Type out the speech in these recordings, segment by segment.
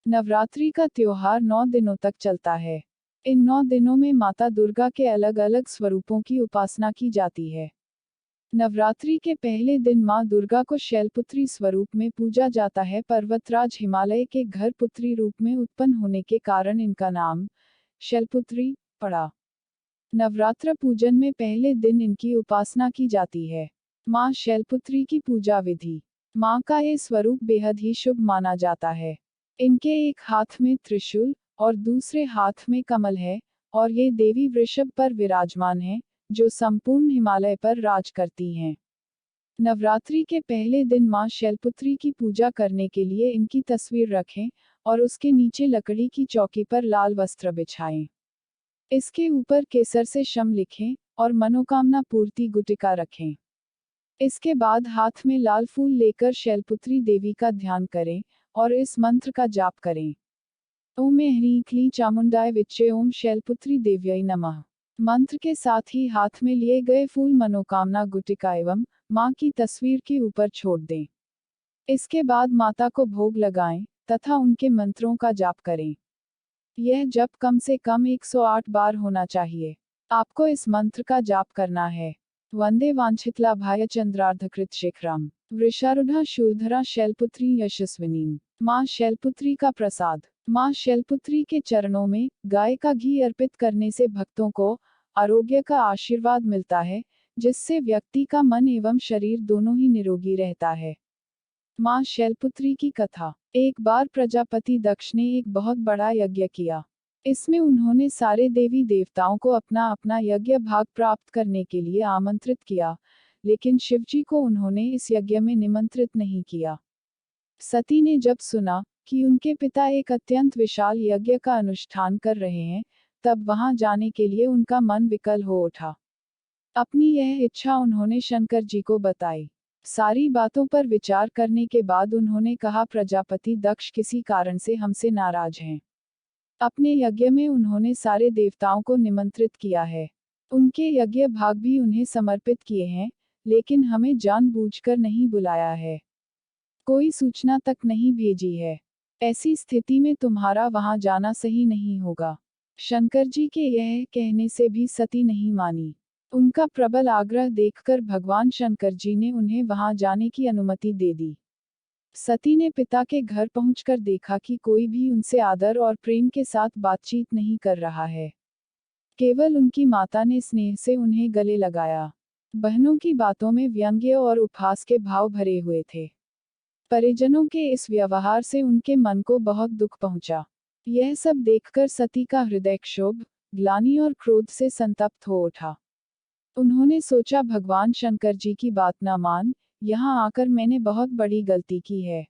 नवरात्रि का त्योहार 9 दिनों तक चलता है। इन 9 दिनों में माता दुर्गा के अलग अलग स्वरूपों की उपासना की जाती है। नवरात्रि के पहले दिन माँ दुर्गा को शैलपुत्री स्वरूप में पूजा जाता है। पर्वतराज हिमालय के घर पुत्री रूप में उत्पन्न होने के कारण इनका नाम शैलपुत्री पड़ा। नवरात्र पूजन में पहले दिन इनकी उपासना की जाती है। माँ शैलपुत्री की पूजा विधि। माँ का ये स्वरूप बेहद ही शुभ माना जाता है। इनके एक हाथ में त्रिशूल और दूसरे हाथ में कमल है, और ये देवी वृषभ पर विराजमान है, जो संपूर्ण हिमालय पर राज करती हैं। नवरात्रि के पहले दिन माँ शैलपुत्री की पूजा करने के लिए इनकी तस्वीर रखें और उसके नीचे लकड़ी की चौकी पर लाल वस्त्र बिछाएं। इसके ऊपर केसर से शम लिखें और मनोकामना पूर्ति गुटिका रखें। इसके बाद हाथ में लाल फूल लेकर शैलपुत्री देवी का ध्यान करें और इस मंत्र का जाप करें। ओम ह्रीं क्लीं चामुंडाय विच्चे ओम शैलपुत्री देव्यै नमः। मंत्र के साथ ही हाथ में लिए गए फूल मनोकामना गुटिका एवं माँ की तस्वीर के ऊपर छोड़ दें। इसके बाद माता को भोग लगाएं तथा उनके मंत्रों का जाप करें। यह जप कम से कम 108 बार होना चाहिए। आपको इस मंत्र का जाप करना है। वंदे वांछितलाभाय चंद्रार्धकृत शिखरम वृषारूढ़ा शूरधरा शैलपुत्री यशस्विनीम। माँ शैलपुत्री का प्रसाद। माँ शैलपुत्री के चरणों में गाय का घी अर्पित करने से भक्तों को आरोग्य का आशीर्वाद मिलता है, जिससे व्यक्ति का मन एवं शरीर दोनों ही निरोगी रहता है। माँ शैलपुत्री की कथा। एक बार प्रजापति दक्ष ने एक बहुत बड़ा यज्ञ किया। इसमें उन्होंने सारे देवी देवताओं को अपना अपना यज्ञ भाग प्राप्त करने के लिए आमंत्रित किया, लेकिन शिवजी को उन्होंने इस यज्ञ में निमंत्रित नहीं किया। सती ने जब सुना कि उनके पिता एक अत्यंत विशाल यज्ञ का अनुष्ठान कर रहे हैं, तब वहां जाने के लिए उनका मन विकल हो उठा। अपनी यह इच्छा उन्होंने शंकर जी को बताई। सारी बातों पर विचार करने के बाद उन्होंने कहा, प्रजापति दक्ष किसी कारण से हमसे नाराज हैं। अपने यज्ञ में उन्होंने सारे देवताओं को निमंत्रित किया है। उनके यज्ञ भाग भी उन्हें समर्पित किए हैं, लेकिन हमें जानबूझकर नहीं बुलाया है। कोई सूचना तक नहीं भेजी है। ऐसी स्थिति में तुम्हारा वहां जाना सही नहीं होगा। शंकर जी के यह कहने से भी सती नहीं मानी। उनका प्रबल आग्रह देखकर भगवान शंकर जी ने उन्हें वहां जाने की अनुमति दे दी। सती ने पिता के घर पहुंचकर देखा कि कोई भी उनसे आदर और प्रेम के साथ बातचीत नहीं कर रहा है। केवल उनकी माता ने स्नेह से उन्हें गले लगाया। बहनों की बातों में व्यंग्य और उपहास के भाव भरे हुए थे। परिजनों के इस व्यवहार से उनके मन को बहुत दुख पहुंचा। यह सब देखकर सती का हृदय क्षोभ, ग्लानि और क्रोध से संतप्त हो उठा। उन्होंने सोचा, भगवान शंकर जी की बात न मान, यहाँ आकर मैंने बहुत बड़ी गलती की है।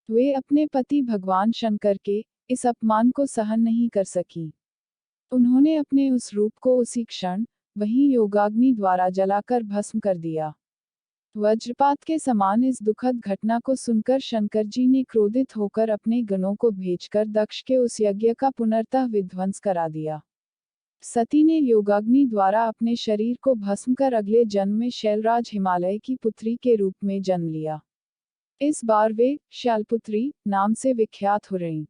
वे अपने पति भगवान शंकर के इस अपमान को सहन नहीं कर सकी। उन्होंने अपने उस रूप को उसी क्षण वहीं योगाग्नि द्वारा जलाकर भस्म कर दिया। वज्रपात के समान इस दुखद घटना को सुनकर शंकर जी ने क्रोधित होकर अपने गणों को भेजकर दक्ष के उस यज्ञ का पुनर्तः विध्वंस करा दिया। सती ने योगाग्नि द्वारा अपने शरीर को भस्म कर अगले जन्म में शैलराज हिमालय की पुत्री के रूप में जन्म लिया। इस बार वे शैलपुत्री नाम से विख्यात हो रहीं।